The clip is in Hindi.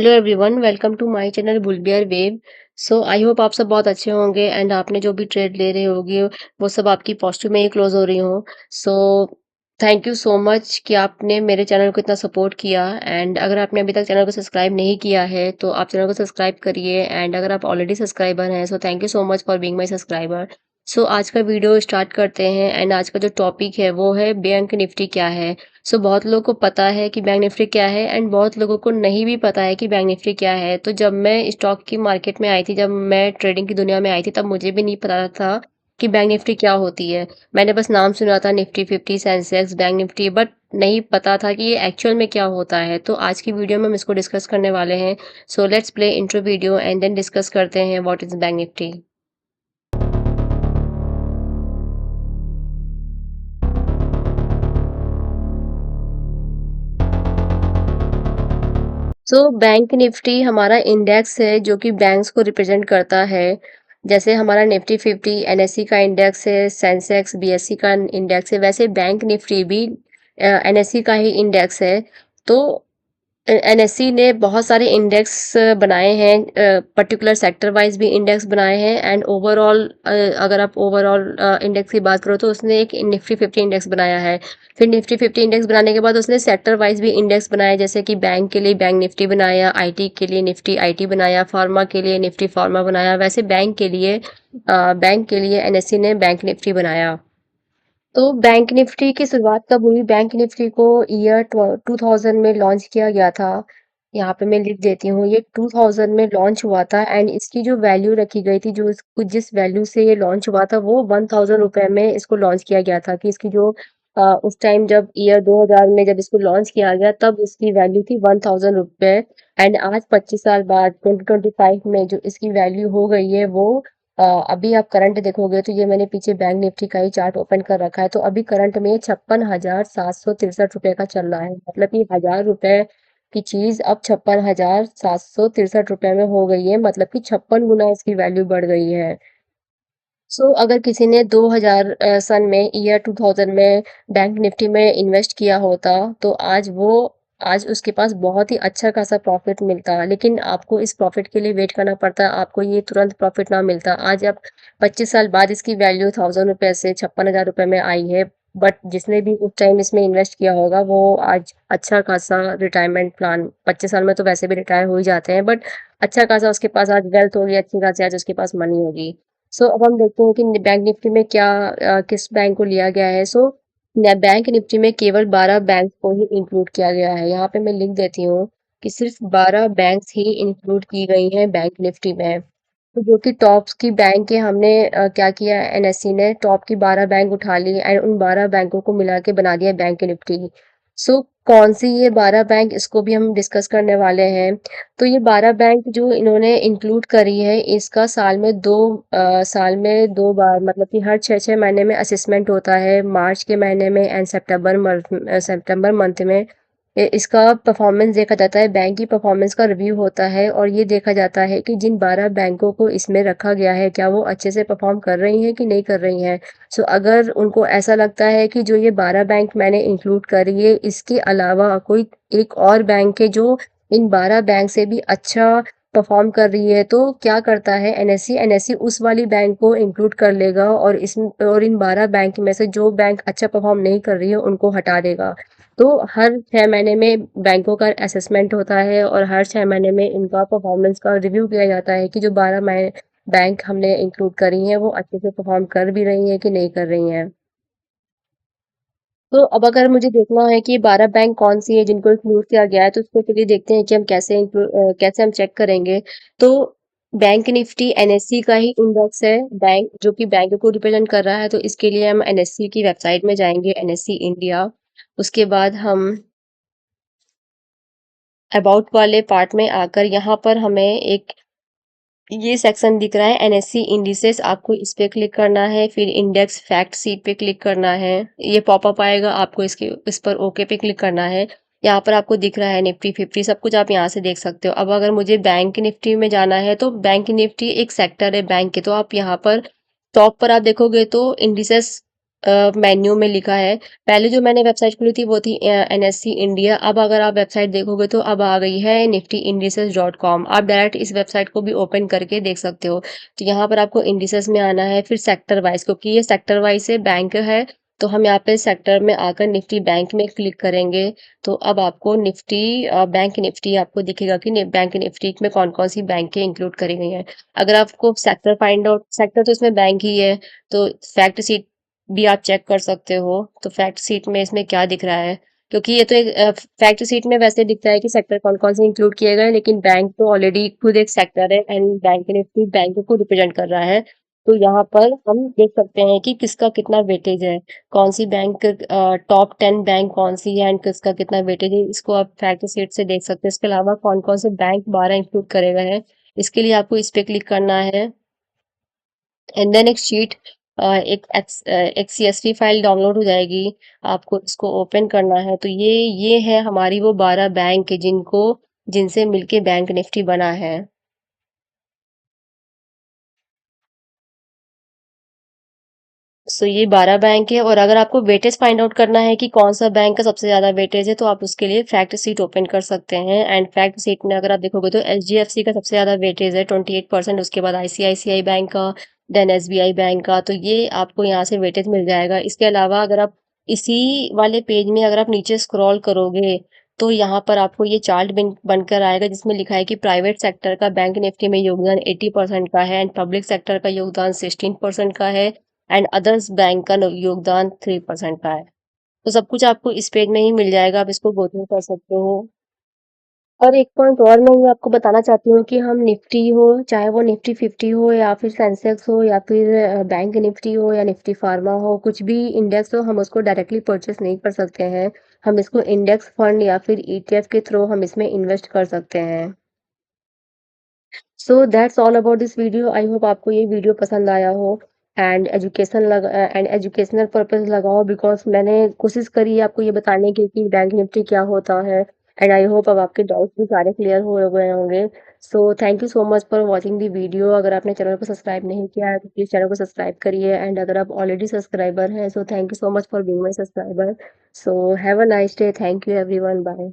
Hello everyone, welcome to my channel बुलबियर वेव। सो आई होप आप सब बहुत अच्छे होंगे एंड आपने जो भी ट्रेड ले रहे होगे वो सब आपकी पॉजिटिव में ही क्लोज हो रही हो। सो थैंक यू सो मच कि आपने मेरे चैनल को इतना सपोर्ट किया। एंड अगर आपने अभी तक चैनल को सब्सक्राइब नहीं किया है तो आप चैनल को सब्सक्राइब करिए। एंड अगर आप ऑलरेडी सब्सक्राइबर हैं so thank you so much for being my subscriber. So आज का वीडियो स्टार्ट करते हैं एंड आज का जो टॉपिक है वो है बैंक निफ्टी क्या है। बहुत लोगों को पता है कि बैंक निफ्टी क्या है एंड बहुत लोगों को नहीं भी पता है कि बैंक निफ्टी क्या है। तो जब मैं स्टॉक की मार्केट में आई थी, जब मैं ट्रेडिंग की दुनिया में आई थी, तब मुझे भी नहीं पता था कि बैंक निफ्टी क्या होती है। मैंने बस नाम सुना था Nifty 50, Sensex, bank Nifty, but नहीं पता था कि ये एक्चुअल में क्या होता है। तो आज की वीडियो में हम इसको डिस्कस करने वाले हैं। So let's play intro video and then discuss करते हैं what is bank Nifty. Bank Nifty हमारा इंडेक्स है जो कि बैंक्स को रिप्रेजेंट करता है। जैसे हमारा निफ्टी 50 एनएससी का इंडेक्स है, सेंसेक्स बीएससी का इंडेक्स है, वैसे बैंक निफ्टी भी एनएससी का ही इंडेक्स है। तो एनएससी ने बहुत सारे इंडेक्स बनाए हैं, पर्टिकुलर सेक्टर वाइज भी इंडेक्स बनाए हैं एंड ओवरऑल अगर आप ओवरऑल इंडेक्स की बात करो तो उसने एक निफ्टी 50 इंडेक्स बनाया है। फिर निफ्टी 50 इंडेक्स बनाने के बाद उसने सेक्टर वाइज भी इंडेक्स बनाए, जैसे कि बैंक के लिए बैंक निफ्टी बनाया, आईटी के लिए निफ्टी आईटी बनाया, फार्मा के लिए निफ्टी फार्मा बनाया। वैसे बैंक के लिए एनएससी ने बैंक निफ्टी बनाया। तो बैंक निफ्टी की शुरुआत कब हुई? बैंक निफ्टी को ईयर 2000 में लॉन्च किया गया था। यहाँ पे मैं लिख देती हूँ, ये 2000 में लॉन्च हुआ था एंड इसकी जो वैल्यू रखी गई थी, जो इसको जिस वैल्यू से ये लॉन्च हुआ था वो 1000 रुपए में इसको लॉन्च किया गया था। कि इसकी जो उस टाइम जब ईयर 2000 में जब इसको लॉन्च किया गया तब इसकी वैल्यू थी 1000 रुपए। एंड आज 25 साल बाद 2025 में जो इसकी वैल्यू हो गई है वो अभी आप करंट देखोगे तो ये मैंने पीछे बैंक निफ्टी का ही चार्ट ओपन कर रखा है। तो अभी करंट में 56,763 रुपए का चल रहा है। मतलब कि 1000 रुपए की चीज अब 56,763 रुपए में हो गई है। मतलब कि 56 गुना इसकी वैल्यू बढ़ गई है। अगर किसी ने 2000 सन में ईयर 2000 में बैंक निफ्टी में इन्वेस्ट किया होता तो आज उसके पास बहुत ही अच्छा खासा प्रॉफिट मिलता। लेकिन आपको इस प्रॉफिट के लिए वेट करना पड़ता, आपको ये तुरंत प्रॉफिट ना मिलता। आज अब 25 साल बाद इसकी वैल्यू 1000 रुपए से 56,000 रुपए में आई है। बट जिसने भी उस टाइम इसमें इन्वेस्ट किया होगा वो आज अच्छा खासा रिटायरमेंट प्लान, 25 साल में तो वैसे भी रिटायर हो ही जाते हैं, बट अच्छा खासा उसके पास आज वेल्थ होगी, अच्छी खासी आज उसके पास मनी होगी। अब हम देखते हैं कि बैंक निफ्टी में क्या किस बैंक को लिया गया है। बैंक निफ्टी में केवल 12 बैंक को ही इंक्लूड किया गया है। यहाँ पे मैं लिख देती हूँ कि सिर्फ 12 बैंक्स ही इंक्लूड की गई हैं बैंक निफ्टी में। तो जो कि टॉप की बैंक है, हमने क्या किया, एनएससी ने टॉप की 12 बैंक उठा ली एंड उन 12 बैंकों को मिला के बना दिया बैंक निफ्टी। कौन सी ये 12 बैंक, इसको भी हम डिस्कस करने वाले हैं। तो ये 12 बैंक जो इन्होंने इंक्लूड करी है, इसका साल में दो बार, मतलब कि हर 6-6 महीने में असेसमेंट होता है, मार्च के महीने में एंड सितंबर मंथ में। इसका परफॉर्मेंस देखा जाता है, बैंक की परफॉर्मेंस का रिव्यू होता है और ये देखा जाता है कि जिन 12 बैंकों को इसमें रखा गया है क्या वो अच्छे से परफॉर्म कर रही हैं कि नहीं कर रही हैं। अगर उनको ऐसा लगता है कि जो ये 12 बैंक मैंने इंक्लूड करी है इसके अलावा कोई एक और बैंक है जो इन 12 बैंक से भी अच्छा परफॉर्म कर रही है, तो क्या करता है एनएससी उस वाली बैंक को इंक्लूड कर लेगा और इन 12 बैंक में से जो बैंक अच्छा परफॉर्म नहीं कर रही है उनको हटा देगा। तो हर 6 महीने में बैंकों का असेसमेंट होता है और हर 6 महीने में इनका परफॉर्मेंस का रिव्यू किया जाता है कि जो 12 बैंक हमने इंक्लूड करी हैं वो अच्छे से परफॉर्म कर भी रही हैं कि नहीं कर रही हैं। तो अब अगर मुझे देखना है कि 12 बैंक कौन सी है जिनको इंक्लूड किया गया है, तो उसको चलिए देखते हैं कि हम कैसे हम चेक करेंगे। तो बैंक निफ्टी एनएससी का ही इंडेक्स है, बैंक जो कि बैंक को रिप्रेजेंट कर रहा है। तो इसके लिए हम एनएससी की वेबसाइट में जाएंगे, एनएससी इंडिया। उसके बाद हम अबाउट वाले पार्ट में आकर यहाँ पर हमें एक ये सेक्शन दिख रहा है, एनएससी इंडिसेस। आपको इस पे क्लिक करना है, फिर इंडेक्स फैक्ट शीट पे क्लिक करना है। ये पॉपअप आएगा, आपको इस पर ओके पे क्लिक करना है। यहाँ पर आपको दिख रहा है निफ्टी 50, सब कुछ आप यहाँ से देख सकते हो। अब अगर मुझे बैंक निफ्टी में जाना है तो बैंक निफ्टी एक सेक्टर है बैंक के, तो आप यहाँ पर टॉप पर आप देखोगे तो इंडिसेस मेन्यू में लिखा है। पहले जो मैंने वेबसाइट खोली थी वो थी एनएससी इंडिया। अब अगर आप वेबसाइट देखोगे तो अब आ गई है निफ्टी इंडिसेस डॉट कॉम। आप डायरेक्ट इस वेबसाइट को भी ओपन करके देख सकते हो। तो यहाँ पर आपको इंडिसेस में आना है, फिर सेक्टर वाइज, क्योंकि ये सेक्टर वाइज से बैंक है। तो हम यहाँ पे सेक्टर में आकर निफ्टी बैंक में क्लिक करेंगे। तो अब आपको निफ्टी बैंक निफ्टी आपको दिखेगा कि बैंक निफ्टी में कौन कौन सी बैंकें इंक्लूड करी गई हैं। अगर आपको सेक्टर फाइंड आउट, सेक्टर तो इसमें बैंक ही है, तो फैक्ट शीट भी आप चेक कर सकते हो। तो फैक्ट शीट में इसमें क्या दिख रहा है, क्योंकि ये तो एक फैक्ट शीट में वैसे दिखता है कि सेक्टर कौन कौन से इंक्लूड किए गए हैं, लेकिन बैंक तो ऑलरेडी खुद एक सेक्टर है एंड बैंक निफ्टी बैंक को रिप्रेजेंट कर रहा है। तो यहाँ पर हम देख सकते हैं कि किसका कितना वेटेज है, कौन सी बैंक, टॉप 10 बैंक कौन सी है एंड किसका कितना वेटेज है, इसको आप फैक्ट शीट से देख सकते हैं। इसके अलावा कौन कौन से बैंक 12 इंक्लूड करे गए हैं, इसके लिए आपको इस पे क्लिक करना है। एंड देन एक शीट, एक सीएसवी फाइल डाउनलोड हो जाएगी। आपको इसको ओपन करना है। तो ये है हमारी वो 12 बैंक जिनको जिनसे मिलके बैंक निफ्टी बना है। सो ये 12 बैंक है। और अगर आपको वेटेज फाइंड आउट करना है कि कौन सा बैंक का सबसे ज्यादा वेटेज है, तो आप उसके लिए फैक्ट सीट ओपन कर सकते हैं। एंड फैक्ट सीट में अगर आप देखोगे तो एचडीएफसी का सबसे ज्यादा वेटेज है 28%, उसके बाद आईसीआईसीआई बैंक का, देन एसबीआई बैंक का। तो ये आपको यहाँ से वेटेज मिल जाएगा। इसके अलावा अगर आप इसी वाले पेज में अगर आप नीचे स्क्रॉल करोगे तो यहाँ पर आपको ये चार्ट बनकर आएगा, जिसमें लिखा है कि प्राइवेट सेक्टर का बैंक निफ्टी में योगदान 80% का है एंड पब्लिक सेक्टर का योगदान 16% का है एंड अदर्स बैंक का योगदान 3% का है। तो सब कुछ आपको इस पेज में ही मिल जाएगा, आप इसको गो थ्रू कर सकते हो। और एक पॉइंट और मैं ये आपको बताना चाहती हूँ कि हम निफ्टी हो, चाहे वो निफ्टी 50 हो या फिर सेंसेक्स हो या फिर बैंक निफ्टी हो या निफ्टी फार्मा हो, कुछ भी इंडेक्स हो, हम उसको डायरेक्टली परचेस नहीं कर सकते हैं। हम इसको इंडेक्स फंड या फिर ईटीएफ के थ्रू हम इसमें इन्वेस्ट कर सकते हैं। So that's all about this video. I hope आपको ये वीडियो पसंद आया हो एंड एजुकेशनल पर्पज लगा हो, बिकॉज मैंने कोशिश करी है आपको ये बताने की कि बैंक निफ्टी क्या होता है। एंड आई होप अब आपके डाउट्स भी सारे क्लियर हो गए होंगे। So thank you so much for watching the video. अगर आपने चैनल को सब्सक्राइब नहीं किया है तो प्लीज़ चैनल को सब्सक्राइब करिए। एंड अगर आप ऑलरेडी सब्सक्राइबर हैं, so thank you so much for being my subscriber. So have a nice day. Thank you everyone. Bye.